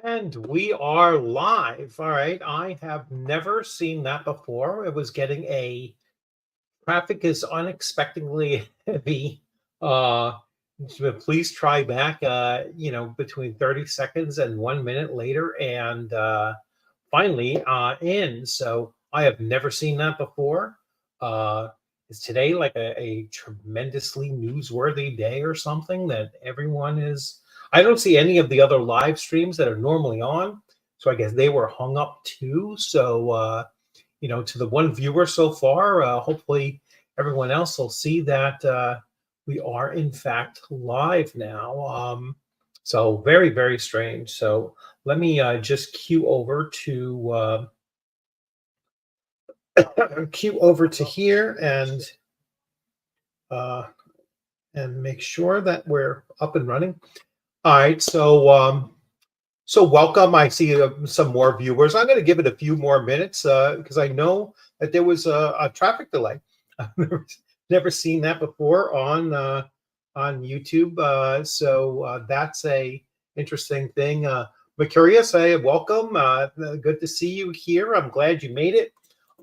And we are live. All right. I have never seen that before. It was getting a traffic is unexpectedly heavy. Uh, please try back, between 30 seconds and 1 minute later. And finally in. So I have never seen that before. Uh, is today like a tremendously newsworthy day or something that everyone is? I don't see any of the other live streams that are normally on. So I guess they were hung up too. So, to the one viewer so far, hopefully everyone else will see that we are in fact live now. So very, very strange. So let me just cue over to here uh, and make sure that we're up and running. All right, so welcome. I see some more viewers. I'm going to give it a few more minutes because I know that there was a traffic delay. I've never seen that before on YouTube. So that's a interesting thing. Mercurius, welcome. Good to see you here. I'm glad you made it.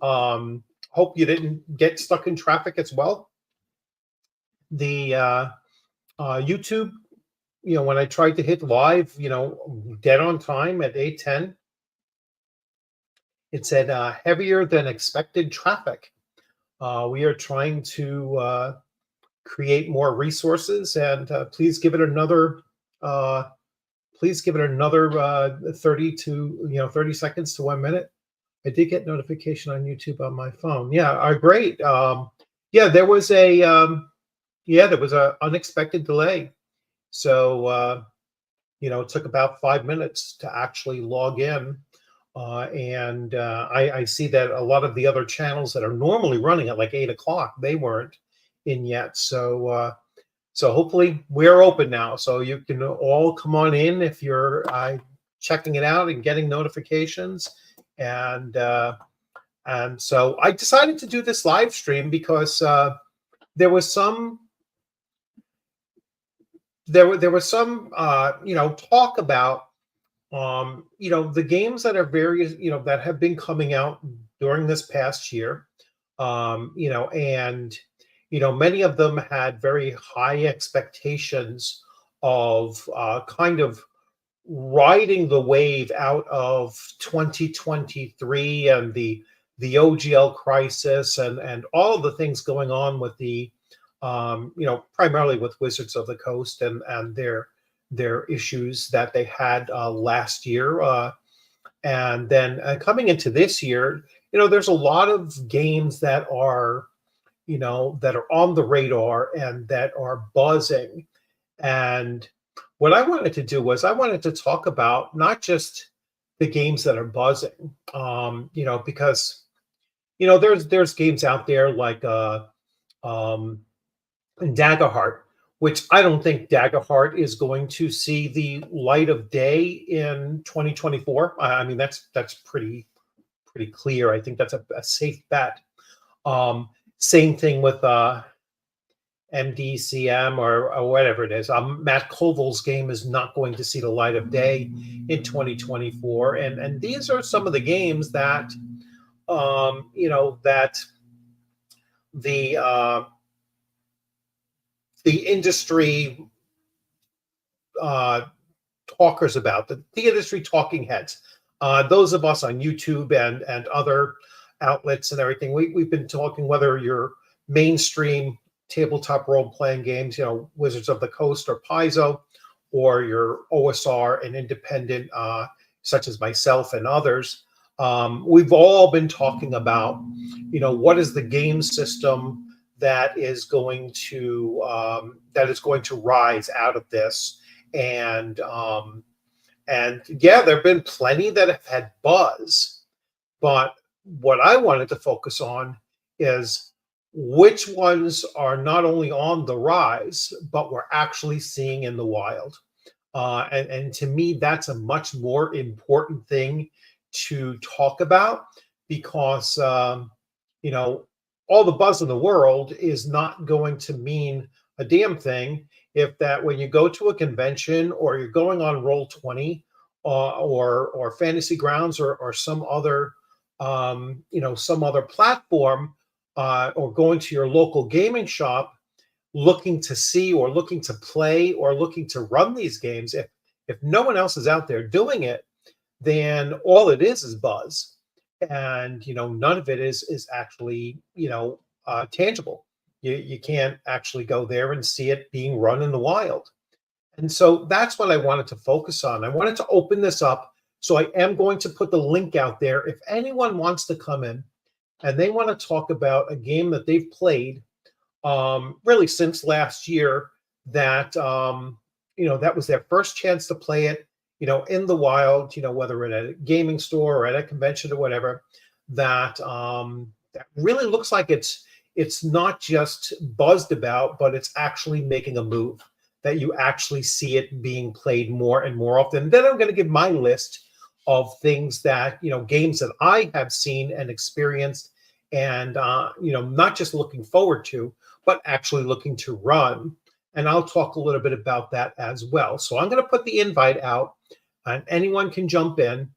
Hope you didn't get stuck in traffic as well. The YouTube, when I tried to hit live, dead on time at 8:10, it said heavier than expected traffic. We are trying to create more resources, and please give it another 30 seconds to 1 minute. I did get notification on YouTube on my phone. Yeah, great. Yeah, there was a unexpected delay. So it took about 5 minutes to actually log in. And I see that a lot of the other channels that are normally running at like 8 o'clock, they weren't in yet. So hopefully we're open now. So you can all come on in if you're checking it out and getting notifications. And so I decided to do this live stream because there was some talk about the games that are various, that have been coming out during this past year, and many of them had very high expectations of kind of riding the wave out of 2023 and the OGL crisis and all of the things going on with the primarily with Wizards of the Coast and their issues that they had last year. And then coming into this year, there's a lot of games that are on the radar and that are buzzing. And what I wanted to do was I wanted to talk about not just the games that are buzzing, because there's games out there like Daggerheart, which I don't think Daggerheart is going to see the light of day in 2024. I mean, that's pretty clear. I think that's a safe bet. Same thing with MDCM or whatever it is. Matt Koval's game is not going to see the light of day in 2024. And these are some of the games that that the industry talkers about, the industry talking heads, those of us on YouTube and other outlets and everything, we've been talking, whether you're mainstream tabletop role-playing games, Wizards of the Coast or Paizo, or your OSR and independent, such as myself and others. We've all been talking about, what is the game system that is going to rise out of this, and yeah, there have been plenty that have had buzz, but what I wanted to focus on is which ones are not only on the rise, but we're actually seeing in the wild. And to me, that's a much more important thing to talk about, because all the buzz in the world is not going to mean a damn thing if that when you go to a convention or you're going on Roll20 or Fantasy Grounds or some other some other platform, or going to your local gaming shop looking to see or looking to play or looking to run these games, if no one else is out there doing it, then all it is buzz, and none of it is actually tangible. You can't actually go there and see it being run in the wild. And so that's what I wanted to focus on. I wanted to open this up. So I am going to put the link out there. If anyone wants to come in and they want to talk about a game that they've played really since last year, that that was their first chance to play it, in the wild, whether at a gaming store or at a convention or whatever, that really looks like it's not just buzzed about, but it's actually making a move, that you actually see it being played more and more often. Then I'm going to give my list of things that, games that I have seen and experienced, and, not just looking forward to, but actually looking to run. And I'll talk a little bit about that as well. So I'm going to put the invite out, and anyone can jump in,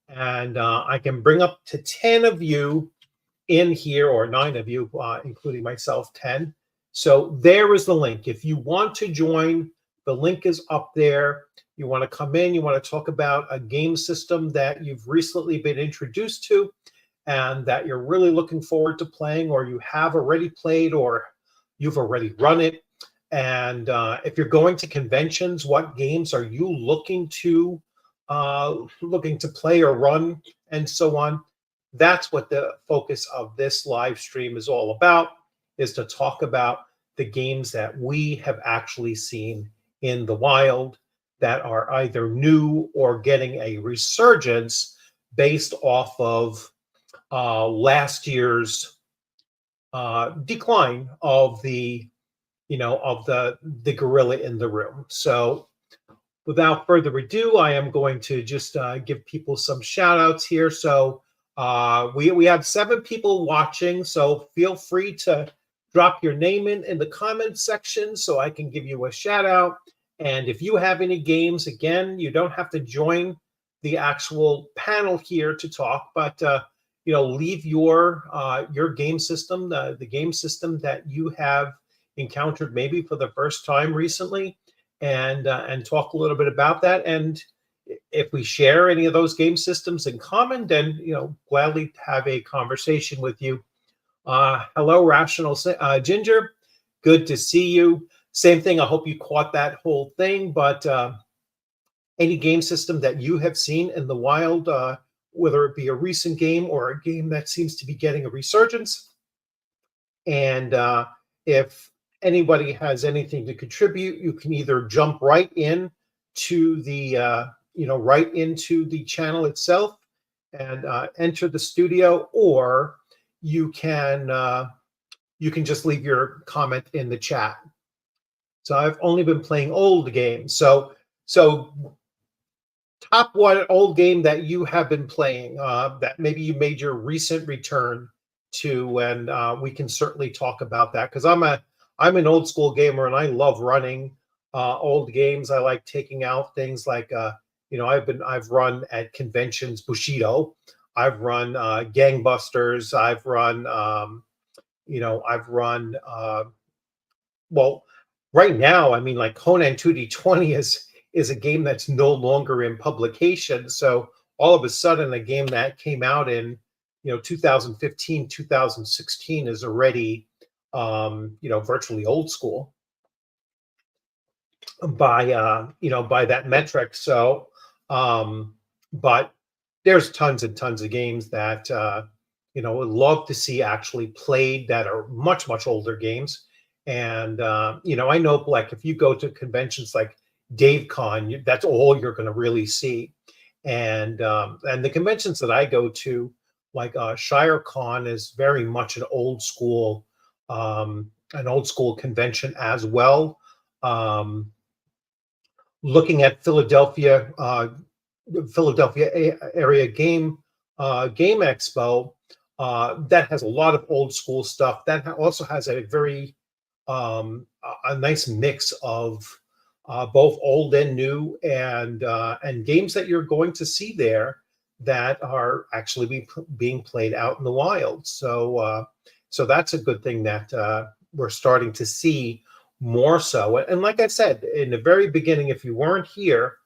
and I can bring up to 10 of you in here, or 9 of you, including myself, 10. So there is the link. If you want to join, the link is up there. You want to come in, you want to talk about a game system that you've recently been introduced to and that you're really looking forward to playing, or you have already played, or you've already run it. And if you're going to conventions, what games are you looking to play or run, and so on. That's what the focus of this live stream is all about, is to talk about the games that we have actually seen in the wild that are either new or getting a resurgence based off of last year's decline of the gorilla in the room. So without further ado, I am going to just give people some shout outs here. So we have 7 people watching, so feel free to drop your name in the comments section so I can give you a shout out. And if you have any games, again, you don't have to join the actual panel here to talk, but leave your game system, the game system that you have encountered maybe for the first time recently, and talk a little bit about that. And if we share any of those game systems in common, then gladly have a conversation with you. Hello, Rational Ginger. Good to see you. Same thing. I hope you caught that whole thing. But any game system that you have seen in the wild, whether it be a recent game or a game that seems to be getting a resurgence, and if anybody has anything to contribute, you can either jump right in to the right into the channel itself and enter the studio, or you can just leave your comment in the chat. So I've only been playing old games. So top one old game that you have been playing, that maybe you made your recent return to, and we can certainly talk about that, because I'm an old school gamer and I love running old games. I like taking out things like I've run at conventions Bushido, I've run Gangbusters, I've run well, right now, I mean, like Conan 2D20 is a game that's no longer in publication. So all of a sudden, a game that came out in 2015, 2016 is already virtually old school by that metric. So but there's tons and tons of games that would love to see actually played, that are much, much older games. And I know, like, if you go to conventions like DaveCon, that's all you're going to really see. And the conventions that I go to, like ShireCon, is very much an old school convention as well. Looking at Philadelphia area game expo, that has a lot of old school stuff. That also has a very a nice mix of both old and new, and games that you're going to see there that are actually being played out in the wild. So that's a good thing that we're starting to see more so. And like I said in the very beginning, if you weren't here,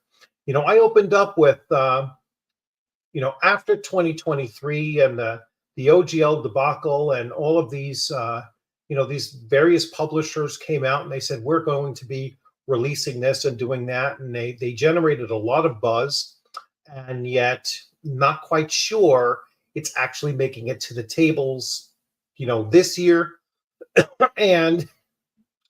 I opened up with after 2023 and the OGL debacle and all of these these various publishers came out and they said we're going to be releasing this and doing that, and they generated a lot of buzz, and yet not quite sure it's actually making it to the tables this year. And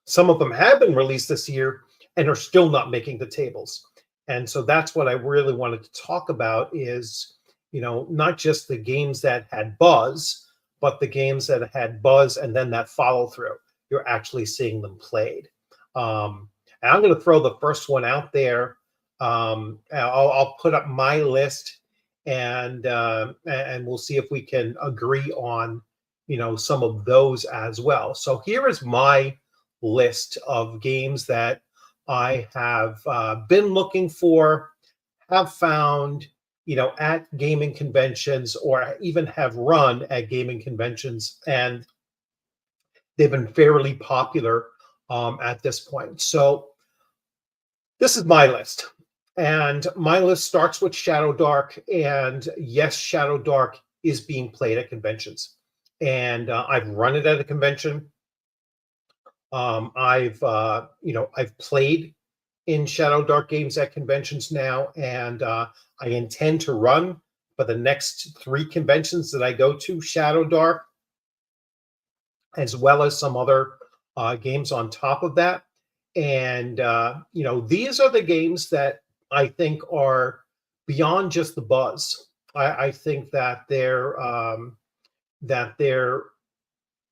some of them have been released this year and are still not making the tables. And so that's what I really wanted to talk about is, not just the games that had buzz, but the games that had buzz and then that follow through. You're actually seeing them played. And I'm going to throw the first one out there. I'll put up my list, and we'll see if we can agree on, some of those as well. So here is my list of games that I have been looking for, have found, at gaming conventions, or even have run at gaming conventions, and they've been fairly popular at this point. So this is my list, and my list starts with Shadow Dark, and yes, Shadow Dark is being played at conventions, and I've run it at a convention. I've played in Shadow Dark games at conventions now, and I intend to run for the next 3 conventions that I go to Shadow Dark, as well as some other games on top of that. And these are the games that I think are beyond just the buzz. I think that they're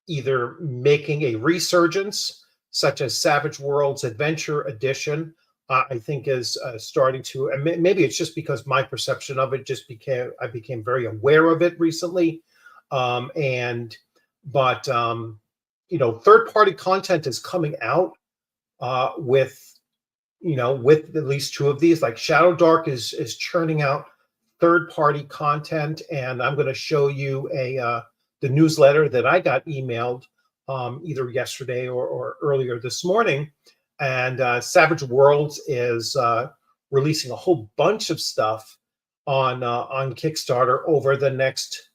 either making a resurgence, such as Savage Worlds Adventure Edition. I think is starting to, and maybe it's just because my perception of it I became very aware of it recently. But third-party content is coming out with at least 2 of these. Like Shadow Dark is churning out third-party content, and I'm going to show you the newsletter that I got emailed either yesterday or earlier this morning. And Savage Worlds is releasing a whole bunch of stuff on Kickstarter over the next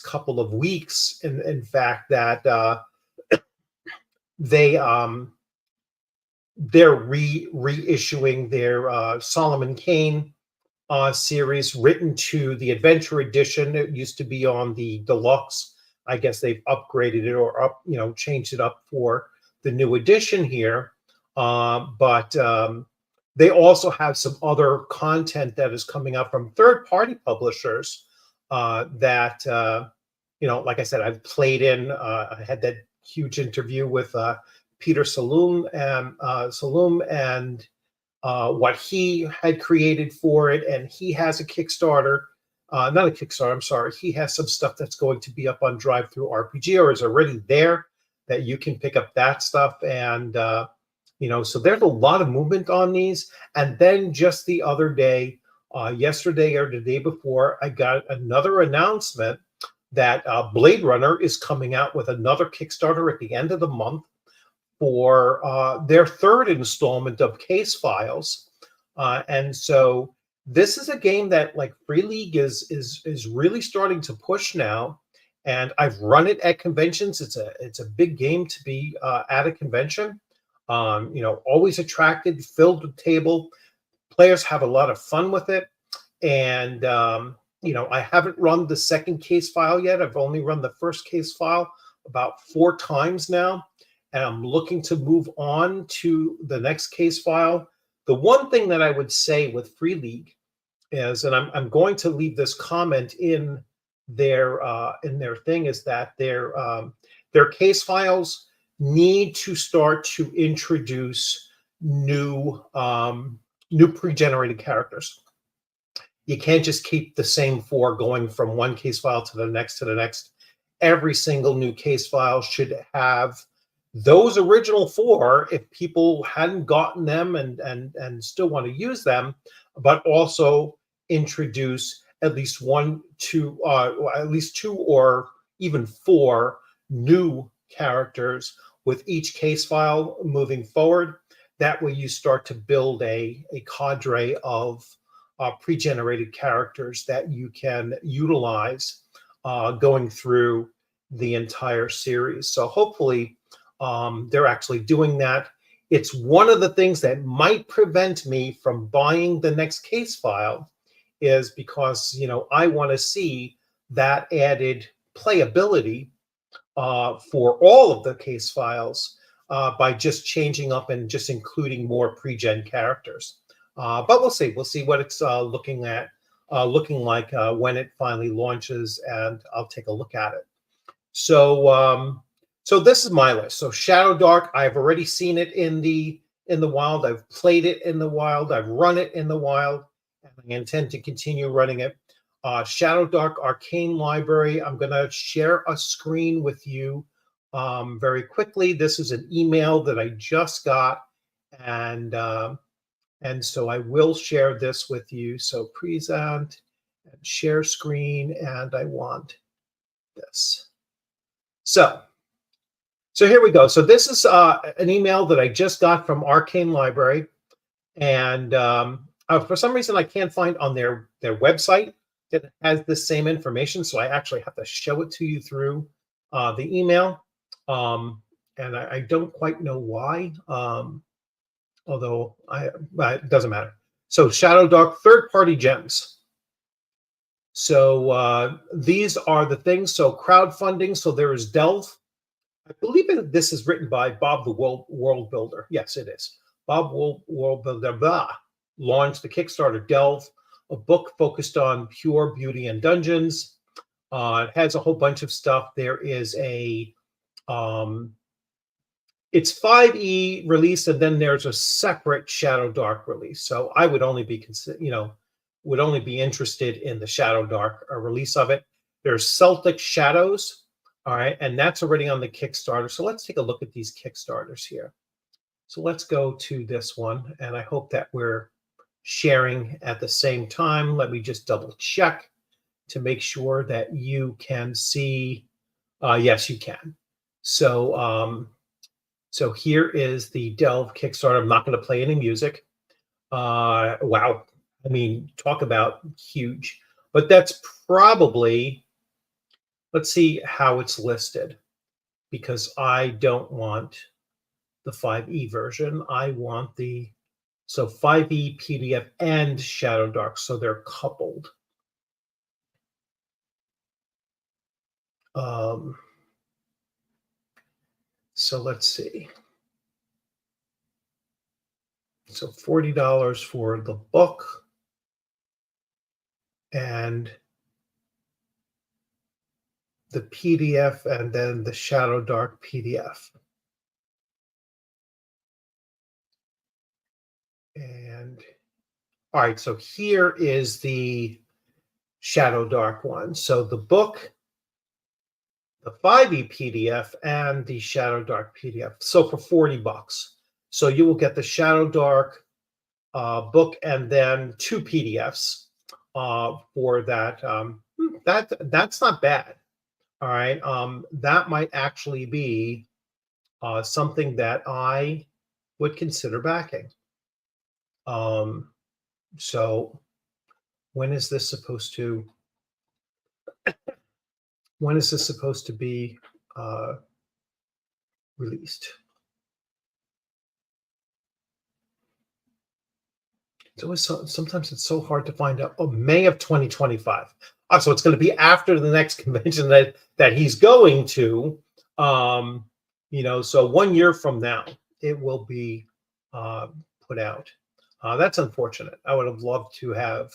couple of weeks. In fact, that they're reissuing their Solomon Kane series, written to the Adventure Edition. It used to be on the Deluxe. I guess they've upgraded it or changed it up for the new edition here. But they also have some other content that is coming up from third-party publishers that, like I said, I've played in. I had that huge interview with Peter Saloom and what he had created for it. And he has a Kickstarter. Not a Kickstarter, I'm sorry. He has some stuff that's going to be up on Drive-Thru RPG, or is already there, that you can pick up that stuff. And, so there's a lot of movement on these. And then just the other day, yesterday or the day before, I got another announcement that Blade Runner is coming out with another Kickstarter at the end of the month for their 3rd installment of Case Files. And so this is a game that, like, Free League is really starting to push now, and I've run it at conventions. It's a big game to be at a convention. Always attracted, filled the table. Players have a lot of fun with it, and I haven't run the 2nd Case File yet. I've only run the 1st Case File about 4 times now, and I'm looking to move on to the next Case File. The one thing that I would say with Free League is, and I'm going to leave this comment in their thing, is that their Case Files need to start to introduce new pre-generated characters. You can't just keep the same 4 going from one Case File to the next to the next. Every single new Case File should have those original 4, if people hadn't gotten them and still want to use them, but also introduce at least at least 2 or even 4 new characters with each case file moving forward. That way you start to build a cadre of pre-generated characters that you can utilize going through the entire series. So hopefully they're actually doing that. It's one of the things that might prevent me from buying the next case file, is because, I want to see that added playability for all of the case files by just changing up and just including more pre-gen characters. But we'll see. We'll see what it's looking like when it finally launches, and I'll take a look at it. So this is my list. So Shadow Dark, I've already seen it in the wild. I've played it in the wild. I've run it in the wild, and I intend to continue running it. Shadow Dark Arcane Library, I'm going to share a screen with you very quickly. This is an email that I just got, and so I will share this with you. So present and share screen, and I want this. So here we go. So this is an email that I just got from Arcane Library, and for some reason I can't find on their website that has the same information. So I actually have to show it to you through the email, and I don't quite know why. Although it doesn't matter. So Shadow Dark third-party gems. So these are the things. So crowdfunding. So there is Delve. I believe this is written by Bob the World Builder. Yes, it is. Bob World Builder launched the Kickstarter Delve, a book focused on pure beauty and dungeons. It has a whole bunch of stuff. There is it's 5e release, and then there's a separate Shadow Dark release. So I would only be interested in the Shadow Dark release of it. There's Celtic Shadows, all right, and that's already on the Kickstarter. So let's take a look at these Kickstarters here. So let's go to this one, and I hope that we're sharing at the same time. Let me just double check to make sure that you can see. Yes, you can. So here is the Delve Kickstarter. I'm not going to play any music. Wow. I mean, talk about huge. But that's probably, let's see how it's listed, because I don't want the 5e version. I want so 5e PDF and Shadow Dark, so they're coupled. So let's see. So $40 for the book and the PDF, and then the Shadow Dark PDF. And all right, so here is the Shadow Dark one. So the book, the 5e PDF, and the Shadow Dark PDF. So for $40. So you will get the Shadow Dark book and then 2 PDFs for that. That's not bad. All right. That might actually be something that I would consider backing. So when is this supposed to be released? It's always sometimes it's so hard to find out. Oh, May of 2025. So it's going to be after the next convention that he's going to. So 1 year from now it will be put out. That's unfortunate. I would have loved to have,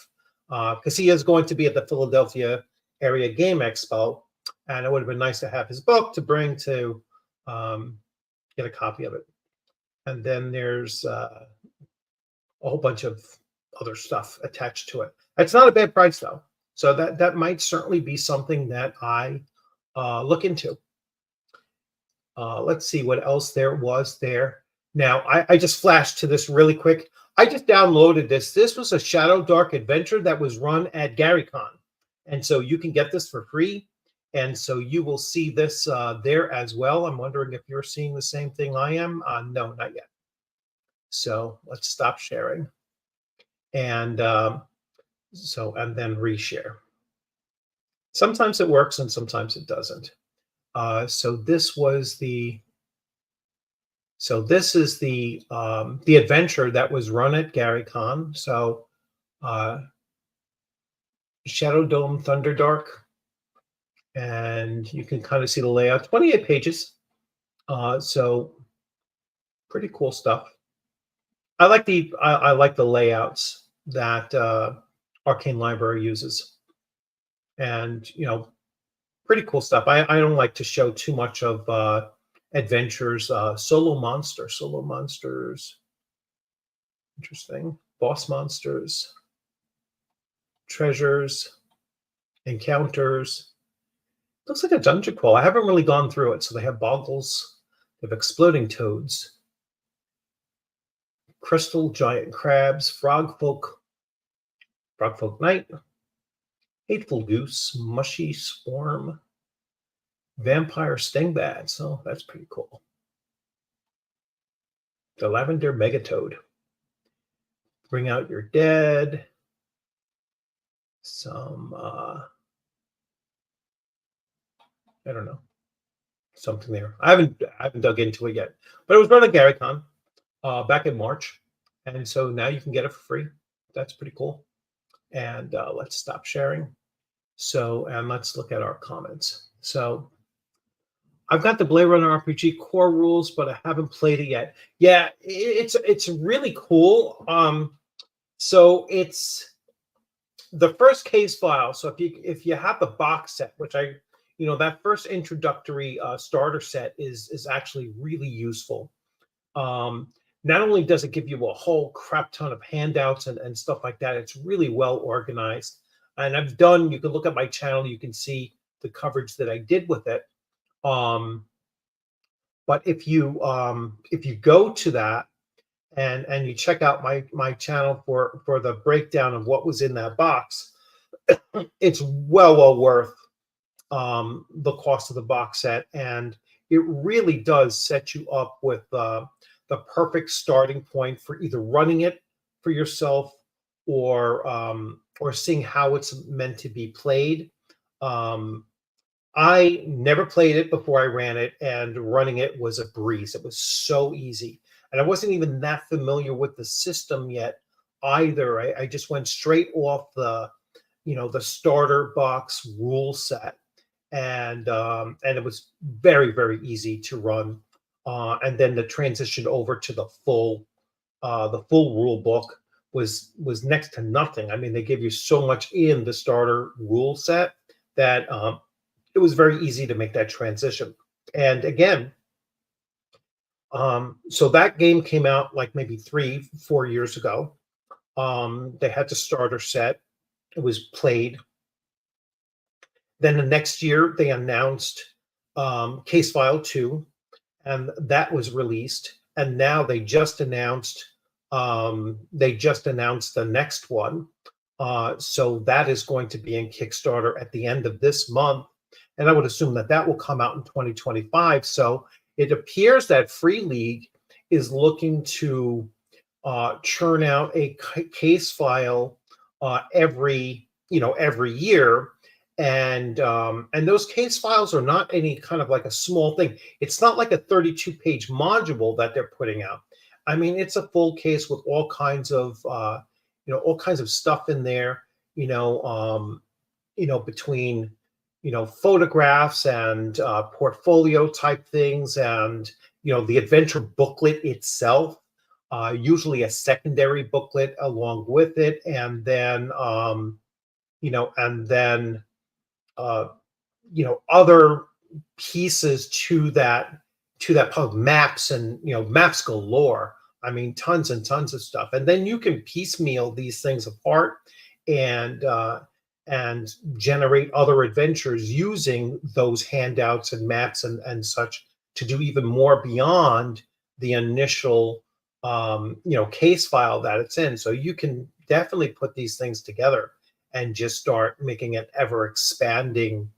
because he is going to be at the Philadelphia Area Game Expo, and it would have been nice to have his book to bring to get a copy of it. And then there's a whole bunch of other stuff attached to it. It's not a bad price though, so that might certainly be something that I look into. Let's see what else there was there. Now, I just flashed to this really quick. I just downloaded this. This was a Shadow Dark adventure that was run at GaryCon. And so you can get this for free. And so you will see this there as well. I'm wondering if you're seeing the same thing I am. No, not yet. So let's stop sharing. And and then reshare. Sometimes it works and sometimes it doesn't. So this is the adventure that was run at GaryCon. So Shadow Dome Thunderdark, and you can kind of see the layout. 28 pages. So pretty cool stuff. I like the layouts that Arcane Library uses, and pretty cool stuff. I don't like to show too much of adventures. Solo monsters, interesting. Boss monsters, treasures, encounters. Looks like a dungeon crawl. I haven't really gone through it. So they have boggles, they have exploding toads, crystal giant crabs, frog folk knight, hateful goose, mushy swarm, vampire stingbat. So that's pretty cool. The lavender megatoad. Bring out your dead. Some I don't know, something there. I haven't dug into it yet, but it was run at GaryCon back in March, and so now you can get it for free. That's pretty cool. And let's stop sharing. So, and let's look at our comments. So I've got the Blade Runner RPG core rules, but I haven't played it yet. Yeah, it's really cool. So it's the first case file. So if you have the box set, which that first introductory starter set is actually really useful. Not only does it give you a whole crap ton of handouts and stuff like that, it's really well organized. And you can look at my channel, you can see the coverage that I did with it. But if you go to that and you check out my channel for the breakdown of what was in that box, it's well worth the cost of the box set, and it really does set you up with the perfect starting point for either running it for yourself or seeing how it's meant to be played. I never played it before I ran it, and running it was a breeze. It was so easy, and I wasn't even that familiar with the system yet either. I just went straight off the starter box rule set, and it was very easy to run. And then the transition over to the full rule book was next to nothing. I mean, they give you so much in the starter rule set that it was very easy to make that transition. And again, so that game came out like maybe 3-4 years ago. They had the starter set. It was played. Then the next year they announced Case File 2, and that was released. And now they just announced the next one. So that is going to be in Kickstarter at the end of this month. And I would assume that will come out in 2025. So it appears that Free League is looking to churn out a case file every year. And those case files are not any kind of like a small thing. It's not like a 32-page module that they're putting out. I mean, it's a full case with all kinds of stuff in there. Between photographs and portfolio type things, and the adventure booklet itself. Usually a secondary booklet along with it, and then other pieces to that pub, maps and maps galore. I mean, tons and tons of stuff, and then you can piecemeal these things apart and generate other adventures using those handouts and maps and such to do even more beyond the initial case file that it's in. So you can definitely put these things together and just start making an ever expanding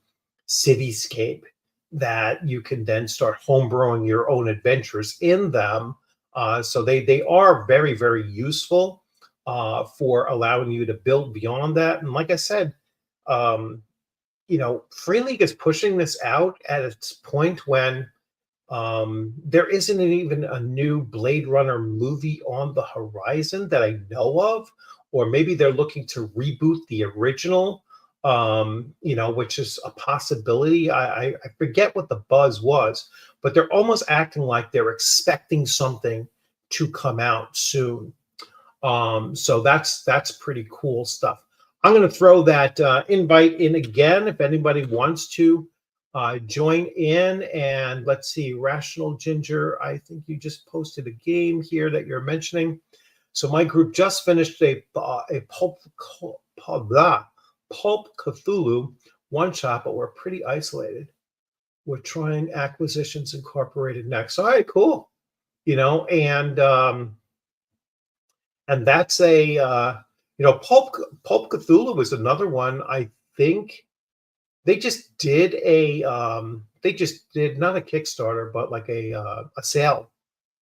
cityscape that you can then start homebrewing your own adventures in them. So they are very, very useful for allowing you to build beyond that. And like I said, um, Free League is pushing this out at its point when there isn't even a new Blade Runner movie on the horizon that I know of, or maybe they're looking to reboot the original, which is a possibility. I forget what the buzz was, but they're almost acting like they're expecting something to come out soon. So that's pretty cool stuff. I'm going to throw that invite in again if anybody wants to join in. And let's see, Rational Ginger, I think you just posted a game here that you're mentioning. So my group just finished a Pulp Cthulhu one shot, but we're pretty isolated. We're trying Acquisitions Incorporated next. All right, cool. And that's Pulp Cthulhu was another one. I think they just did not a Kickstarter, but like a sale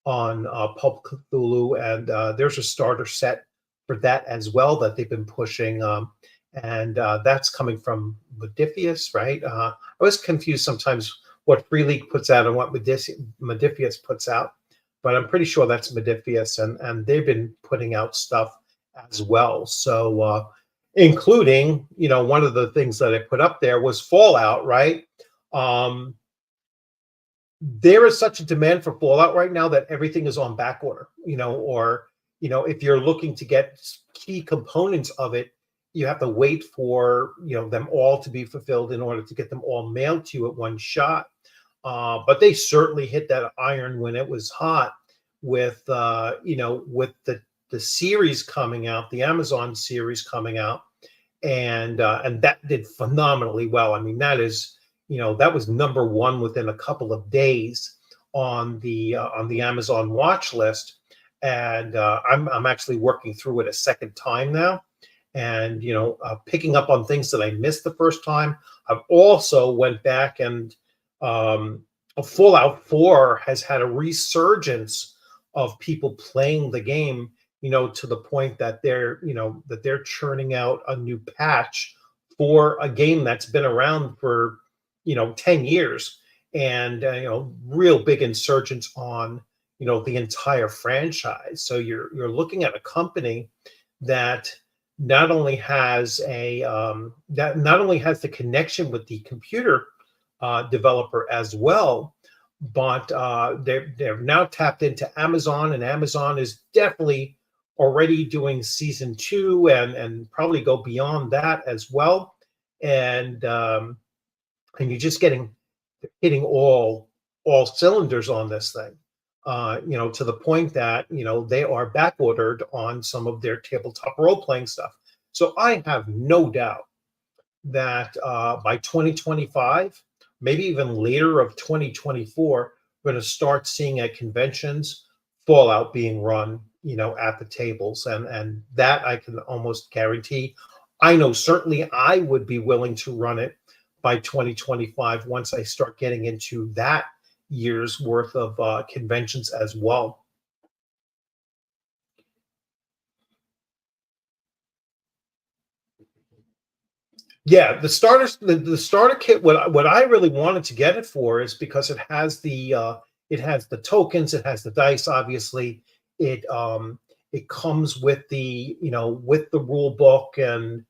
on Pulp Cthulhu, and there's a starter set for that as well that they've been pushing, and that's coming from Modifius, right? I was confused sometimes what Free League puts out and what Modifius puts out, but I'm pretty sure that's Modifius, and they've been putting out stuff as well. So, including, one of the things that I put up there was Fallout, right? There is such a demand for Fallout right now that everything is on back order, or if you're looking to get key components of it, you have to wait for them all to be fulfilled in order to get them all mailed to you at one shot. But they certainly hit that iron when it was hot with with the series coming out, the Amazon series coming out, and that did phenomenally well. I mean, that is, that was #1 within a couple of days on the Amazon watch list, and I'm actually working through it a second time now, and picking up on things that I missed the first time. I've also went back and Fallout 4 has had a resurgence of people playing the game, to the point that they're churning out a new patch for a game that's been around for 10 years, and real big insurgence on the entire franchise. So you're looking at a company that not only has the connection with the computer developer as well, but they've now tapped into Amazon, and Amazon is definitely already doing season 2 and probably go beyond that as well. And you're just hitting all cylinders on this thing, to the point that they are back ordered on some of their tabletop role-playing stuff. So I have no doubt that by 2025, maybe even later of 2024, we're going to start seeing at conventions Fallout being run, at the tables, and that I can almost guarantee. I know certainly I would be willing to run it by 2025 once I start getting into that year's worth of conventions as well. Yeah, the starter kit. What I really wanted to get it for is because it has the tokens, it has the dice. Obviously, it comes with the with the rule book and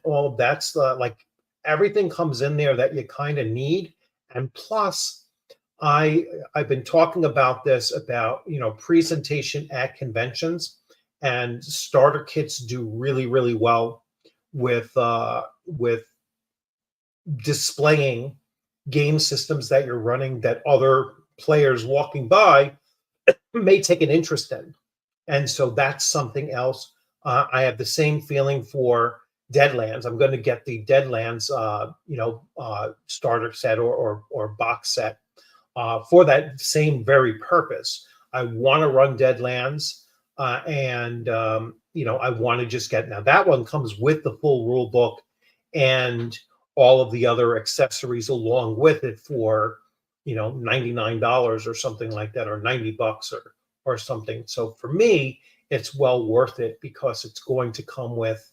all of that's like everything comes in there that you kind of need. And plus, I've been talking about this about presentation at conventions, and starter kits do really, really well with displaying game systems that you're running that other players walking by may take an interest in. And so that's something else. I have the same feeling for Deadlands. I'm going to get the Deadlands starter set or box set for that same very purpose. I want to run Deadlands, and I want to just get, now that one comes with the full rule book and all of the other accessories along with it for $99 or something like that, or $90 or something. So for me, it's well worth it because it's going to come with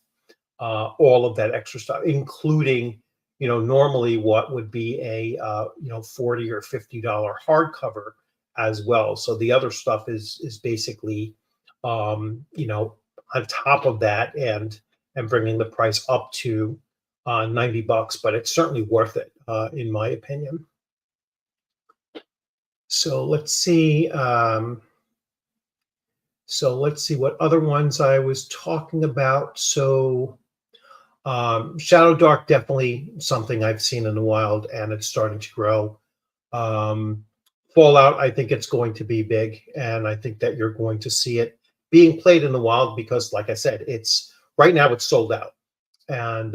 all of that extra stuff, including normally what would be a $40 or $50 hardcover as well. So the other stuff is basically on top of that, and bringing the price up to $90, but it's certainly worth it in my opinion. So let's see. What other ones I was talking about. So Shadow Dark, definitely something I've seen in the wild, and it's starting to grow. Fallout, I think it's going to be big, and I think that you're going to see it being played in the wild because, like I said, it's right now it's sold out, and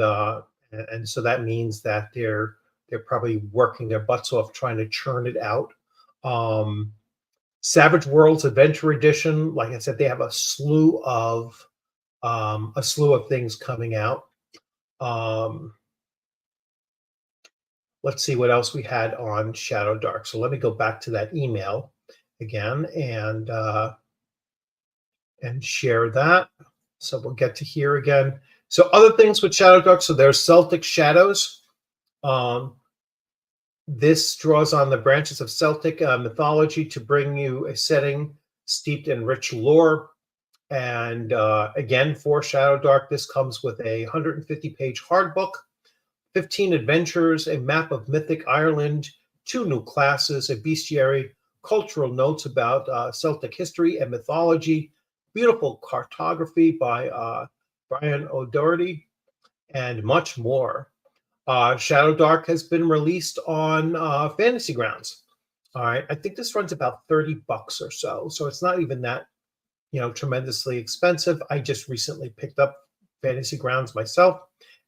so that means that they're probably working their butts off trying to churn it out. Savage Worlds Adventure Edition, like I said, they have a slew of things coming out. Let's see what else we had on Shadow Dark. So let me go back to that email again and share that. So we'll get to here again. So other things with Shadow Dark. So there's Celtic Shadows. This draws on the branches of Celtic mythology to bring you a setting steeped in rich lore. And again, for Shadow Dark, this comes with a 150-page hard book, 15 adventures, a map of mythic Ireland, 2 new classes, a bestiary, cultural notes about Celtic history and mythology, beautiful cartography by Brian O'Doherty, and much more. Shadow Dark has been released on Fantasy Grounds. All right, I think this runs about $30 or so, so it's not even that tremendously expensive. I just recently picked up Fantasy Grounds myself,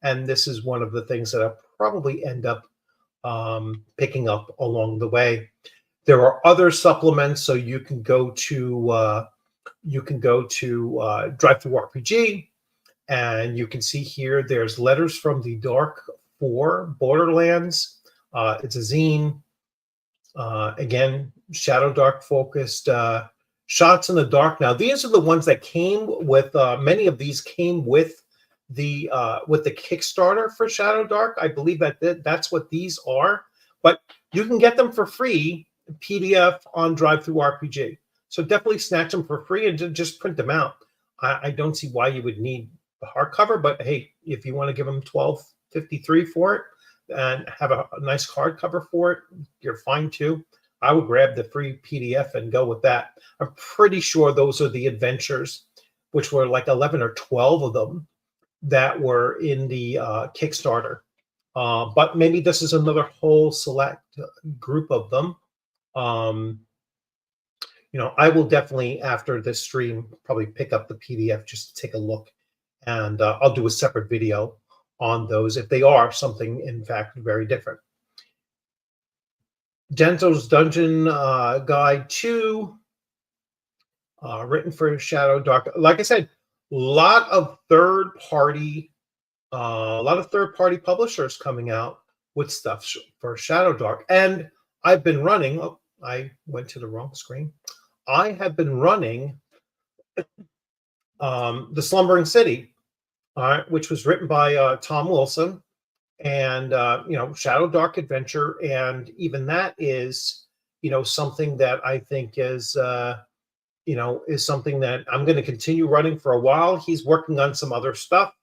and this is one of the things that I'll probably end up picking up along the way. There are other supplements, so you can go to Drive-Thru-RPG, and you can see here there's Letters from the Dark for Borderlands. It's a zine. Again, Shadow Dark focused. Shots in the Dark. Now, these are the ones that came with. Many of these came with the Kickstarter for Shadow Dark. I believe that's what these are. But you can get them for free, PDF on Drive-Thru-RPG. So definitely snatch them for free and just print them out. I don't see why you would need the hardcover, but hey, if you want to give them $12.53 for it and have a nice hardcover for it, you're fine too. I would grab the free PDF and go with that. I'm pretty sure those are the adventures, which were like 11 or 12 of them that were in the Kickstarter. But maybe this is another whole select group of them. I will definitely, after this stream, probably pick up the PDF just to take a look. And I'll do a separate video on those if they are something, in fact, very different. Dento's Dungeon Guide 2, written for Shadow Dark. Like I said, a lot of third-party publishers coming out with stuff for Shadow Dark. And I've been running. Oh, I went to the wrong screen. I have been running The Slumbering City, which was written by Tom Wilson. And Shadow Dark Adventure, and even that is something that I think is something that I'm going to continue running for a while. He's working on some other stuff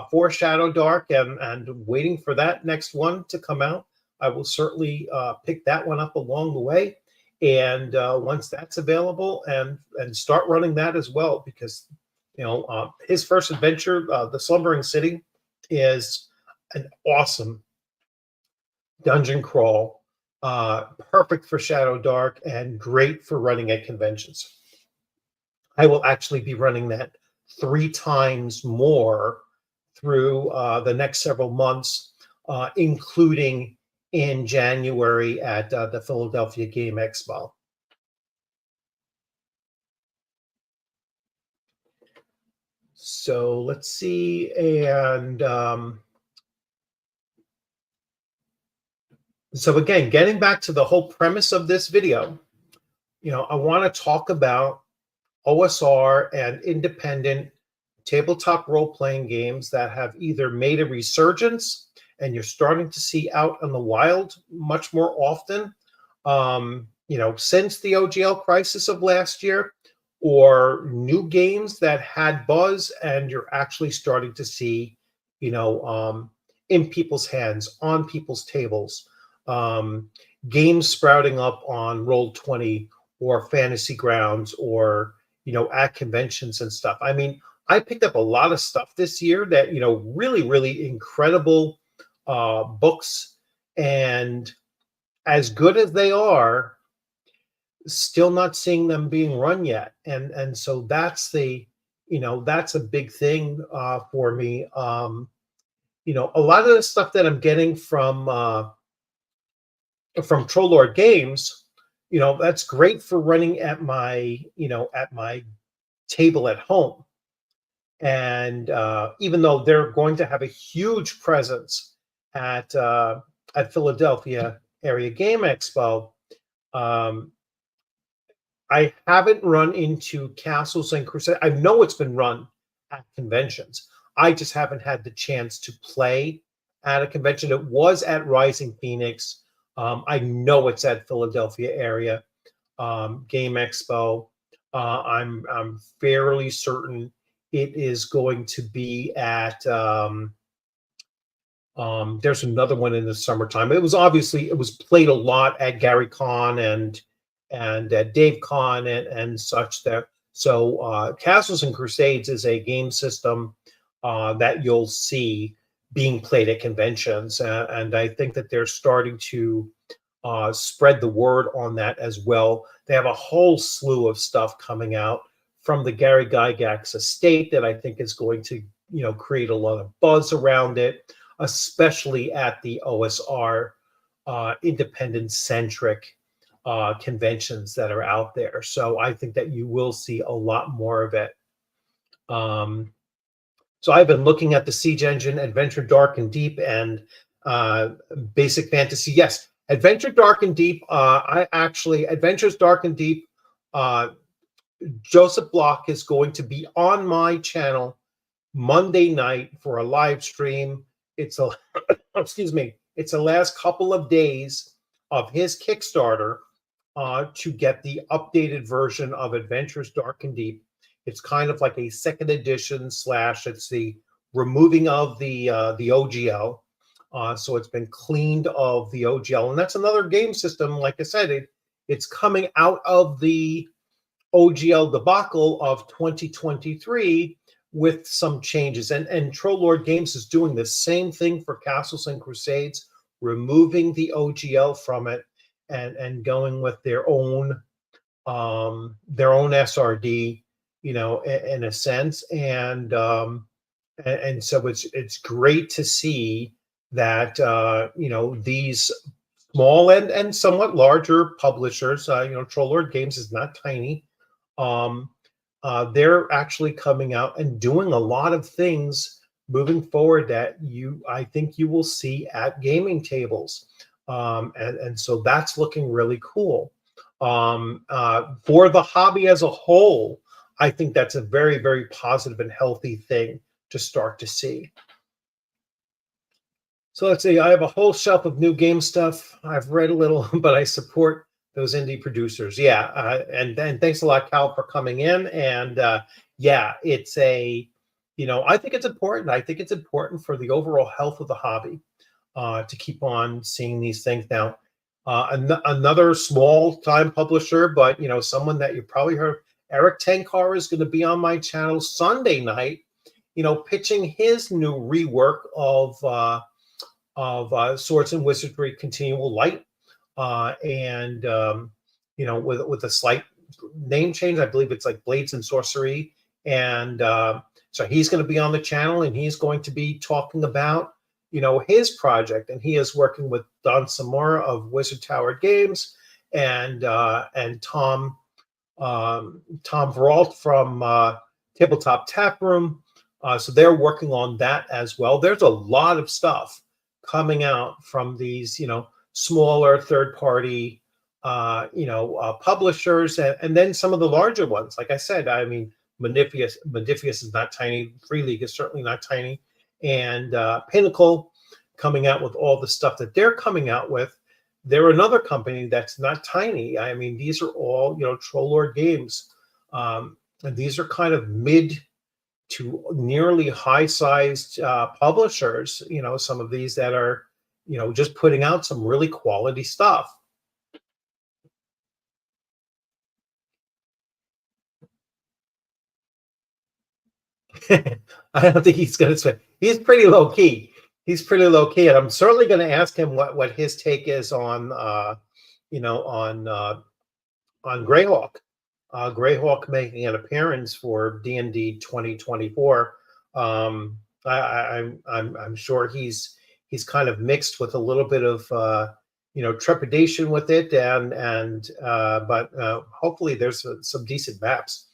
for Shadow Dark, and waiting for that next one to come out. I will certainly pick that one up along the way, and once that's available, and start running that as well, because his first adventure, The Slumbering City, is an awesome dungeon crawl, perfect for Shadow Dark and great for running at conventions. I will actually be running that 3 times more through the next several months, including in January at the Philadelphia Game Expo. So let's see, and so again, getting back to the whole premise of this video, I want to talk about OSR and independent tabletop role-playing games that have either made a resurgence and you're starting to see out in the wild much more often, since the OGL crisis of last year, or new games that had buzz and you're actually starting to see, in people's hands, on people's tables, games sprouting up on Roll20 or Fantasy Grounds or, at conventions and stuff. I mean, I picked up a lot of stuff this year that, really, really incredible books, and as good as they are, still not seeing them being run yet. And so that's that's a big thing for me. A lot of the stuff that I'm getting from Troll Lord Games, that's great for running at my table at home. And even though they're going to have a huge presence at Philadelphia Area Game Expo, I haven't run into Castles and Crusades. I know it's been run at conventions. I just haven't had the chance to play at a convention. It was at Rising Phoenix. I know it's at Philadelphia Area Game Expo. I'm fairly certain it is going to be at there's another one in the summertime. It was played a lot at Gary Con and at Dave Con and such there. So Castles and Crusades is a game system that you'll see being played at conventions, and I think that they're starting to spread the word on that as well. They have a whole slew of stuff coming out from the Gary Gygax estate that I think is going to, create a lot of buzz around it, especially at the OSR independent centric conventions that are out there. So I think that you will see a lot more of it. So I've been looking at the Siege Engine, Adventure Dark and Deep, and Basic Fantasy. Yes, Adventure Dark and Deep. Adventures Dark and Deep. Joseph Block is going to be on my channel Monday night for a live stream. It's a excuse me. It's the last couple of days of his Kickstarter to get the updated version of Adventures Dark and Deep. It's kind of like a second edition / it's the removing of the OGL. So it's been cleaned of the OGL, and that's another game system. Like I said, it's coming out of the OGL debacle of 2023 with some changes. And Troll Lord Games is doing the same thing for Castles and Crusades, removing the OGL from it and going with their own SRD, in a sense. And so it's great to see that these small and somewhat larger publishers, Troll Lord Games is not tiny. They're actually coming out and doing a lot of things moving forward that I think you will see at gaming tables. And so that's looking really cool. For the hobby as a whole, I think that's a very, very positive and healthy thing to start to see. So let's see, I have a whole shelf of new game stuff. I've read a little, but I support those indie producers. Yeah. And thanks a lot, Cal, for coming in. And yeah, it's I think it's important. I think it's important for the overall health of the hobby to keep on seeing these things. Now, another small time publisher, but someone that you probably heard, Eric Tenkar, is going to be on my channel Sunday night, pitching his new rework of Swords and Wizardry Continual Light, and with a slight name change. I believe it's like Blades and Sorcery, and so he's going to be on the channel, and he's going to be talking about his project, and he is working with Don Samara of Wizard Tower Games and Tom Veralt from Tabletop Tap Room. So they're working on that as well. There's a lot of stuff coming out from these, smaller third-party, publishers, and then some of the larger ones. Like I said, I mean, Modifius is not tiny. Free League is certainly not tiny, and Pinnacle coming out with all the stuff that they're coming out with. They're another company that's not tiny. I mean, these are all, Trollord games. And these are kind of mid to nearly high-sized publishers, some of these that are, just putting out some really quality stuff. I don't think he's going to spend. He's pretty low key. And I'm certainly going to ask him what his take is on, on Greyhawk. Greyhawk making an appearance for D&D 2024. I'm sure he's kind of mixed with a little bit of trepidation with it, but hopefully there's some decent maps.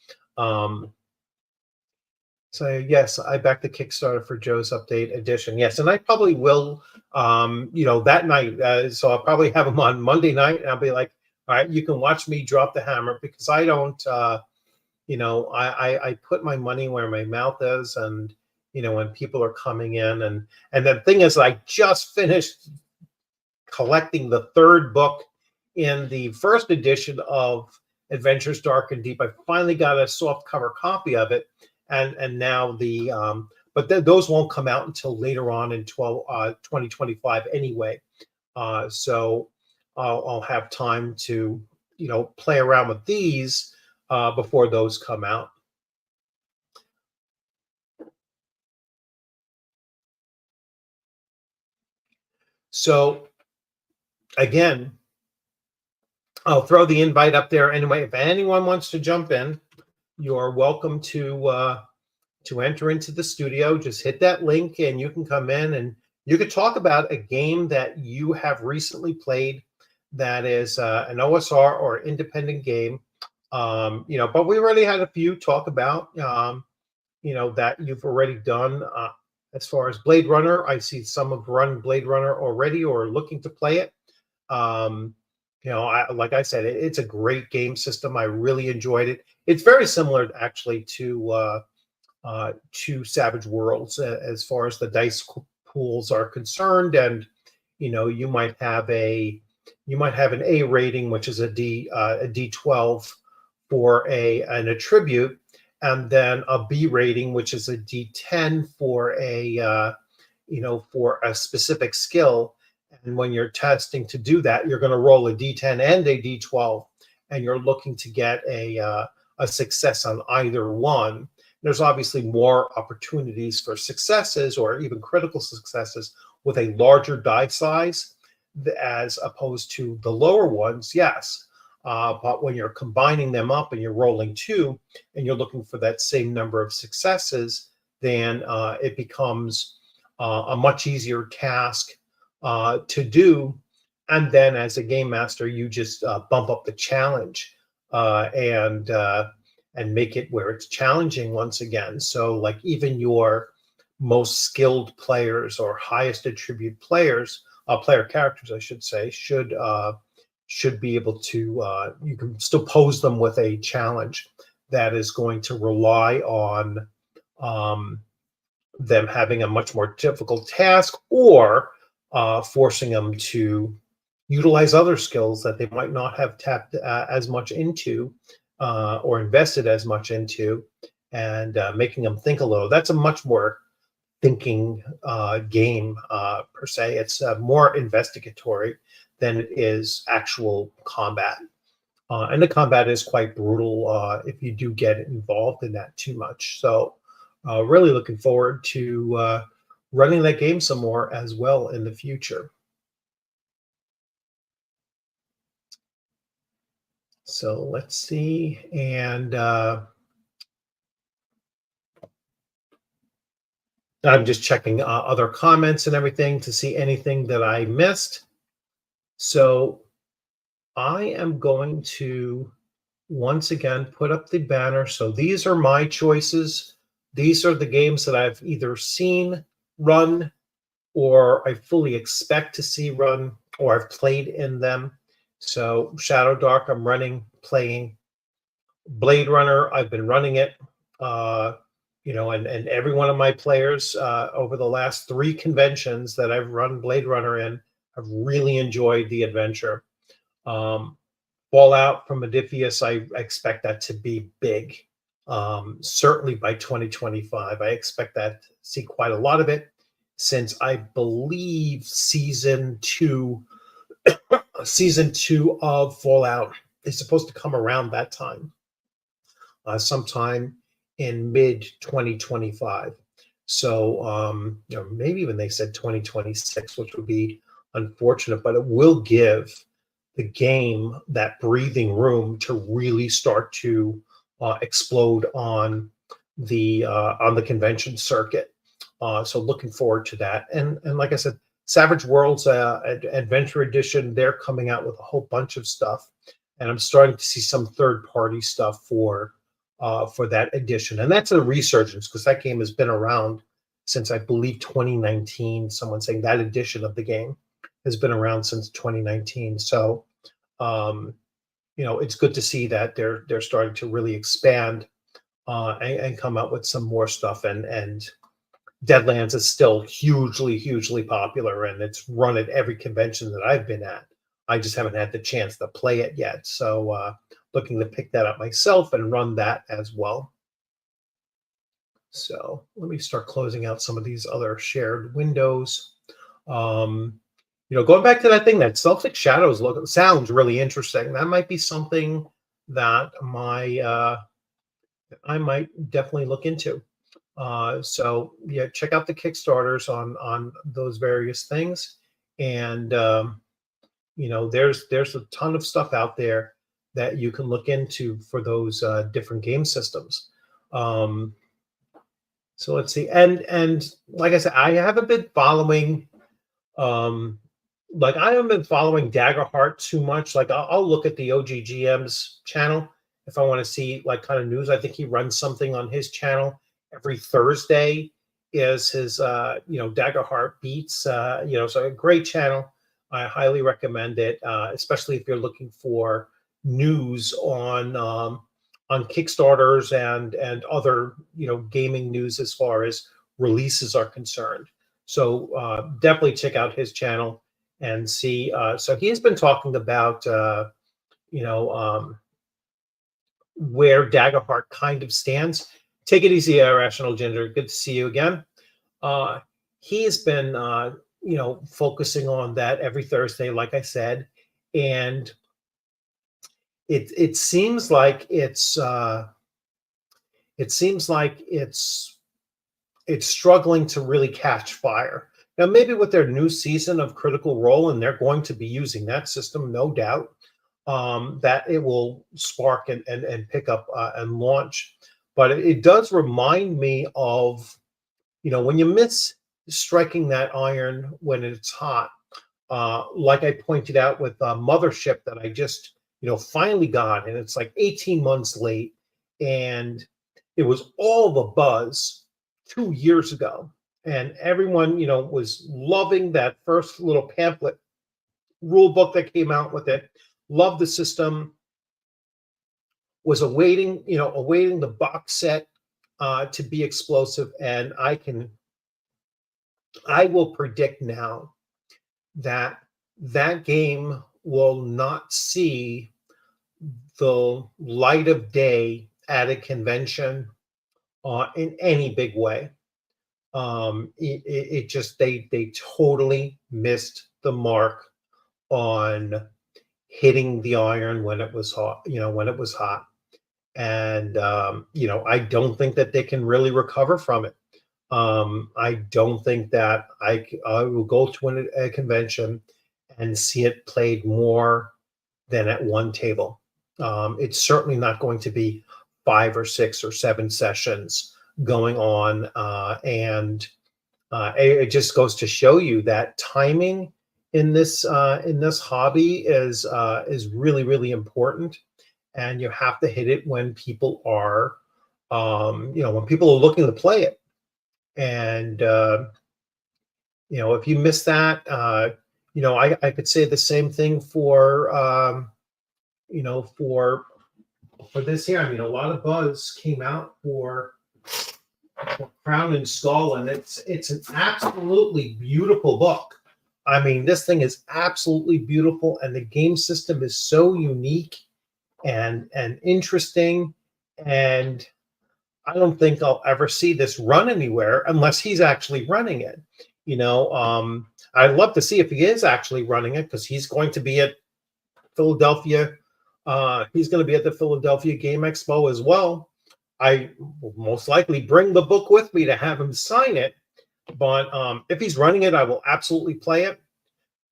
So yes, I backed the Kickstarter for Joe's Update Edition. Yes, and I probably will, that night. So I'll probably have them on Monday night, and I'll be like, all right, you can watch me drop the hammer, because I don't, I put my money where my mouth is, and when people are coming in, and the thing is, I just finished collecting the third book in the first edition of Adventures Dark and Deep. I finally got a soft cover copy of it, and now but those won't come out until later on in 2025 anyway. So I'll have time to play around with these before those come out. So again, I'll throw the invite up there anyway. If anyone wants to jump in, you're welcome to enter into the studio. Just hit that link and you can come in, and you could talk about a game that you have recently played that is an OSR or independent game. But we already had a few talk about, that you've already done. As far as Blade Runner, I see some have run Blade Runner already or looking to play it. Like I said, it's a great game system. I really enjoyed it. It's very similar, actually, to Savage Worlds as far as the dice pools are concerned, and you might have an A rating, which is a D12 for an attribute, and then a B rating, which is a D10 for for a specific skill. And when you're testing to do that, you're going to roll a D10 and a D12, and you're looking to get a success on either one. There's obviously more opportunities for successes or even critical successes with a larger die size as opposed to the lower ones, yes. But when you're combining them up and you're rolling two and you're looking for that same number of successes, then it becomes a much easier task to do. And then as a game master, you just bump up the challenge and make it where it's challenging once again. So like even your most skilled players or highest attribute players, player characters, I should say, should be able to, you can still pose them with a challenge that is going to rely on them having a much more difficult task, or forcing them to utilize other skills that they might not have tapped as much into or invested as much into, and making them think a little. That's a much more thinking game per se. It's more investigatory than it is actual combat. And the combat is quite brutal if you do get involved in that too much. So really looking forward to running that game some more as well in the future. So let's see. And I'm just checking other comments and everything to see anything that I missed. So I am going to once again put up the banner. So these are my choices. These are the games that I've either seen run or I fully expect to see run or I've played in them. So Shadow Dark, I'm playing. Blade Runner, I've been running it. And every one of my players over the last 3 conventions that I've run Blade Runner in have really enjoyed the adventure. Um, Fallout from Modiphius, I expect that to be big. Certainly by 2025, I expect that to see quite a lot of it, since I believe season two of Fallout is supposed to come around that time, sometime in mid 2025. So, maybe even they said 2026, which would be unfortunate, but it will give the game that breathing room to really start to explode on the convention circuit. So looking forward to that. And like I said, Savage Worlds Adventure Edition, they're coming out with a whole bunch of stuff, and I'm starting to see some third-party stuff for that edition, and that's a resurgence because that game has been around since I believe 2019. Someone saying that edition of the game has been around since 2019. So, it's good to see that they're starting to really expand and come out with some more stuff. And Deadlands is still hugely popular, and it's run at every convention that I've been at. I just haven't had the chance to play it yet. So looking to pick that up myself and run that as well. So let me start closing out some of these other shared windows. Going back to that thing, that Celtic Shadows sounds really interesting. That might be something that I might definitely look into. So yeah, check out the Kickstarters on those various things, and there's a ton of stuff out there that you can look into for those different game systems. So let's see, and like I said, I haven't been following, I haven't been following Daggerheart too much. Like I'll look at the OGGM's channel if I want to see like kind of news. I think he runs something on his channel every Thursday. Is his Daggerheart Beats? So a great channel. I highly recommend it, especially if you're looking for news on Kickstarters and other gaming news as far as releases are concerned. So definitely check out his channel and see. So he has been talking about where Daggerheart kind of stands. Take it easy, Irrational Ginger. Good to see you again. He has been focusing on that every Thursday, like I said, and it seems like it's struggling to really catch fire. Now, maybe with their new season of Critical Role, and they're going to be using that system, no doubt, that it will spark and pick up and launch. But it does remind me of, when you miss striking that iron when it's hot, like I pointed out with Mothership that I just, finally got, and it's like 18 months late, and it was all the buzz 2 years ago, and everyone, was loving that first little pamphlet rule book that came out with it. Loved the system. Was awaiting the box set to be explosive, and I will predict now that that game will not see the light of day at a convention in any big way. It just they totally missed the mark on hitting the iron when it was hot. When it was hot, and I don't think that they can really recover from it. I don't think that I will go to a convention and see it played more than at one table. It's certainly not going to be 5 or 6 or 7 sessions going on, and It just goes to show you that timing in this hobby is really really important, and you have to hit it when people are when people are looking to play it. And if you miss that, I could say the same thing for you know for this here. I mean, a lot of buzz came out for Crown and Skull, and it's an absolutely beautiful book. I mean, this thing is absolutely beautiful, and the game system is so unique and interesting. And I don't think I'll ever see this run anywhere unless he's actually running it. I'd love to see if he is actually running it, because he's going to be at Philadelphia. He's going to be at the Philadelphia Game Expo as well. I will most likely bring the book with me to have him sign it. But if he's running it, I will absolutely play it.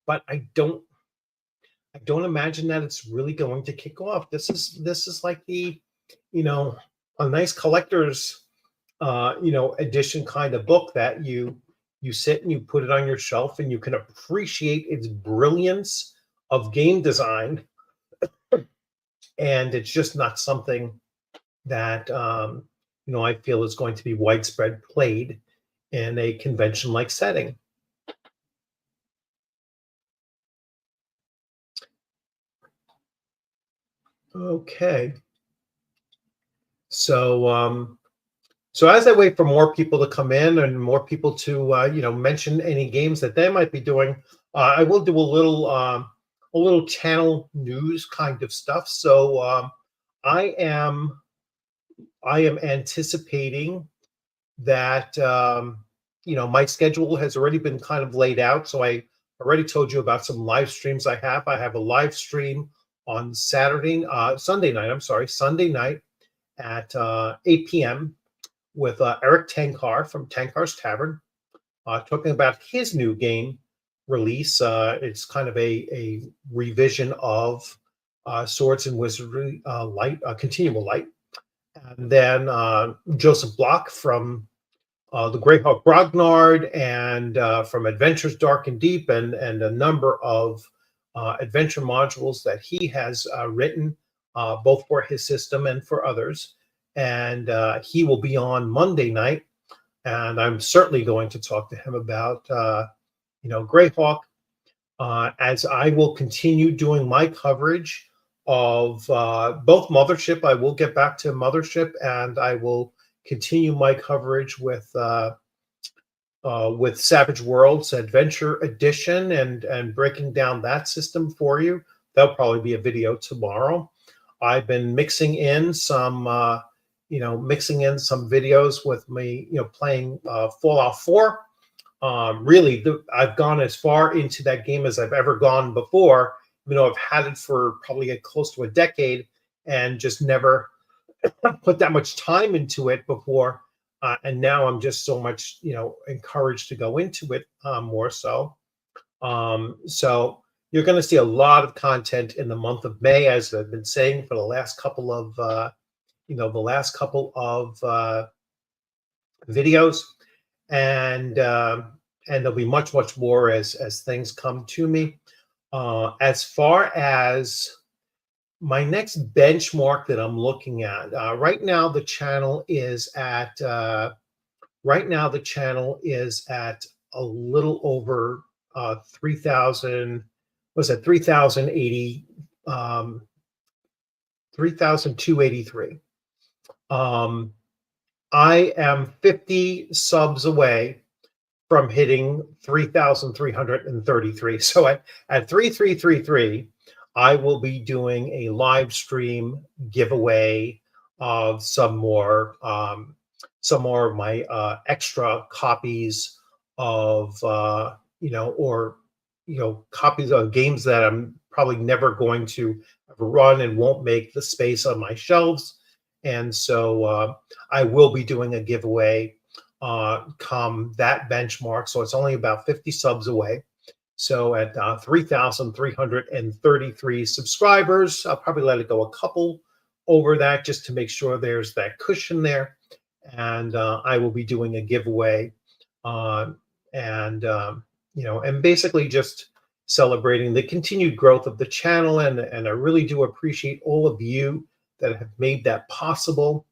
But I don't imagine that it's really going to kick off. This is like a nice collector's edition kind of book that you sit and you put it on your shelf and you can appreciate its brilliance of game design. And it's just not something that I feel is going to be widespread played in a convention-like setting. Okay. So as I wait for more people to come in and more people to mention any games that they might be doing, I will do a little channel news kind of stuff. So I am anticipating that my schedule has already been kind of laid out. So I already told you about some live streams I have. I have a live stream on Sunday night at 8 p.m. with Eric Tankar from Tankar's Tavern, talking about his new game release. It's kind of a revision of Swords and Wizardry Light, Continual Light. And then Joseph Block from the Greyhawk Grognard, and from Adventures Dark and Deep, and a number of adventure modules that he has written, both for his system and for others. And he will be on Monday night, and I'm certainly going to talk to him about Greyhawk, as I will continue doing my coverage of both Mothership. I will get back to Mothership, and I will continue my coverage with Savage Worlds Adventure Edition, and breaking down that system for you. That'll probably be a video tomorrow. I've been mixing in some videos with me, playing Fallout 4. Really, I've gone as far into that game as I've ever gone before. I've had it for probably close to a decade and just never put that much time into it before. And now I'm just so much, encouraged to go into it more so. So you're going to see a lot of content in the month of May, as I've been saying for the last couple of, videos, and there'll be much, much more as things come to me. As far as my next benchmark that I'm looking at, right now the channel is at a little over 3,000. Was it 3,080? 3,283. I am 50 subs away from hitting 3,333. So at 3,333, I will be doing a live stream giveaway of some more of my extra copies of copies of games that I'm probably never going to run and won't make the space on my shelves. And so I will be doing a giveaway come that benchmark. So it's only about 50 subs away. So at 3,333 subscribers, I'll probably let it go a couple over that just to make sure there's that cushion there. And I will be doing a giveaway and and basically just celebrating the continued growth of the channel. And I really do appreciate all of you that have made that possible.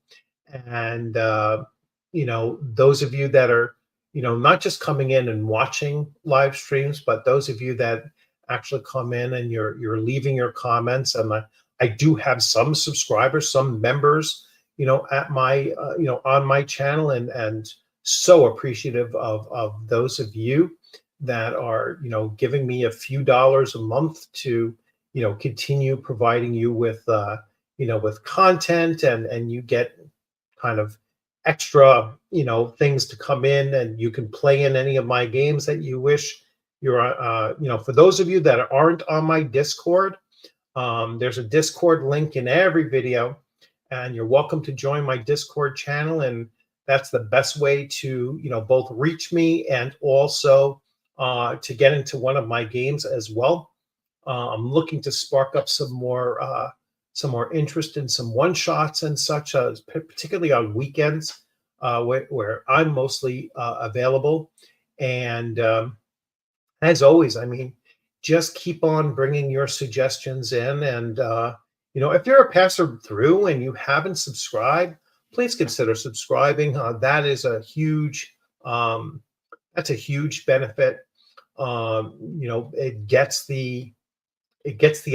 And those of you that are not just coming in and watching live streams, but those of you that actually come in and you're leaving your comments. And I do have some subscribers, some members, at my on my channel, and so appreciative of those of you that are giving me a few dollars a month to continue providing you with with content, and you get kind of extra things to come in, and you can play in any of my games that you wish. You're for those of you that aren't on my Discord, there's a Discord link in every video, and you're welcome to join my Discord channel. And that's the best way to both reach me and also to get into one of my games as well. I'm looking to spark up some more interest in some one shots and such, particularly on weekends, where I'm mostly available. And as always, I mean, just keep on bringing your suggestions in. And if you're a passer through and you haven't subscribed, please consider subscribing. That is a huge that's a huge benefit. It gets the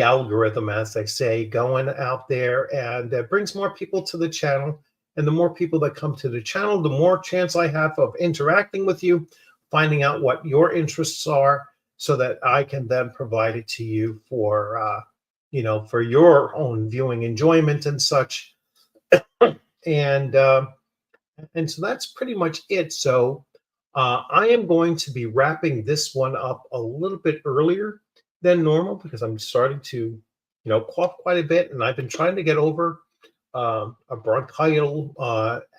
algorithm, as they say, going out there, and it brings more people to the channel. And the more people that come to the channel, the more chance I have of interacting with you, finding out what your interests are, so that I can then provide it to you for for your own viewing enjoyment and such. And so that's pretty much it. So I am going to be wrapping this one up a little bit earlier than normal, because I'm starting to cough quite a bit, and I've been trying to get over a bronchial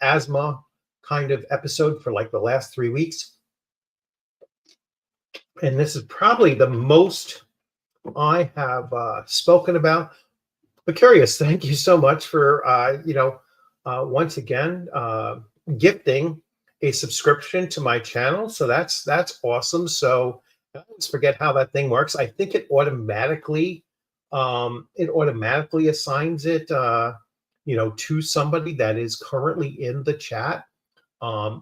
asthma kind of episode for like the last 3 weeks. And this is probably the most I have spoken about. But curious, thank you so much for once again gifting a subscription to my channel. So that's awesome. So I always forget how that thing works. I think it automatically assigns it to somebody that is currently in the chat.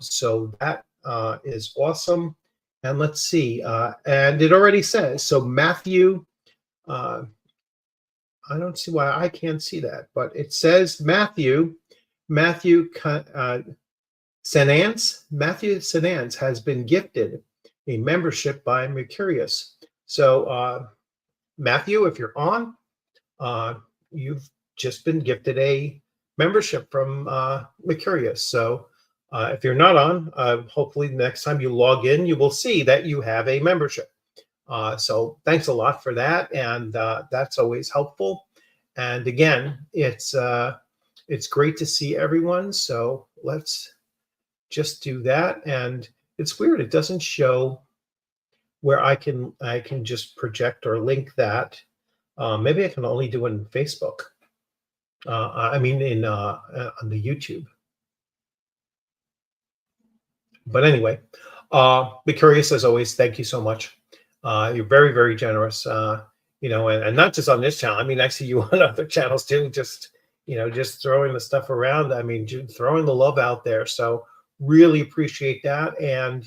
So that is awesome. And let's see. And it already says, so Matthew, I don't see why I can't see that, but it says Matthew Senance has been gifted a membership by Mercurius. So Matthew, if you're on, you've just been gifted a membership from Mercurius. So if you're not on, hopefully the next time you log in, you will see that you have a membership. So thanks a lot for that, and that's always helpful. And again, it's great to see everyone. So let's just do that. And it's weird; it doesn't show where I can just project or link that. Maybe I can only do it in Facebook. I mean, on the YouTube. But anyway, be curious as always. Thank you so much. You're very, very generous. And not just on this channel. I mean, I see you on other channels too. Just throwing the stuff around. I mean, throwing the love out there. So really appreciate that. And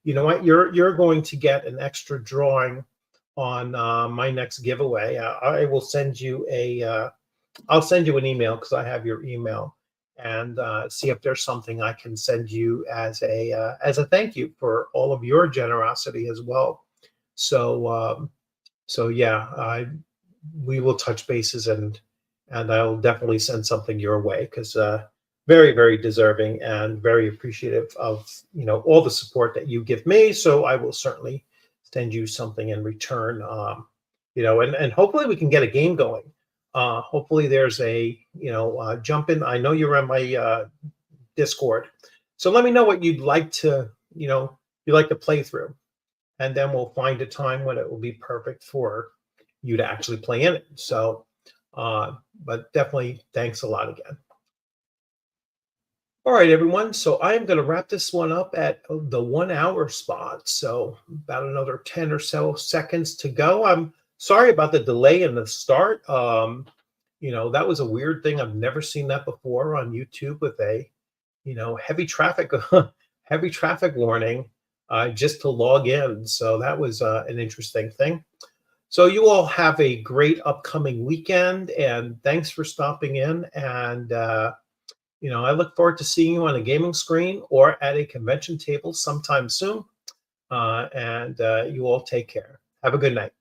you know what? You're going to get an extra drawing on my next giveaway. I will send you I'll send you an email, because I have your email, and see if there's something I can send you as a thank you for all of your generosity as well. So yeah, we will touch bases, and I'll definitely send something your way, because very, very deserving and very appreciative of all the support that you give me. So I will certainly send you something in return. And hopefully we can get a game going. Hopefully there's a jump in. I know you're on my Discord, so let me know what you'd like to play through, and then we'll find a time when it will be perfect for you to actually play in it. So but definitely thanks a lot again. All right, everyone. So I am going to wrap this one up at the 1 hour spot. So about another 10 or so seconds to go. I'm sorry about the delay in the start. That was a weird thing. I've never seen that before on YouTube with a, heavy traffic, heavy traffic warning just to log in. So that was an interesting thing. So you all have a great upcoming weekend, and thanks for stopping in. And I look forward to seeing you on a gaming screen or at a convention table sometime soon. And you all take care. Have a good night.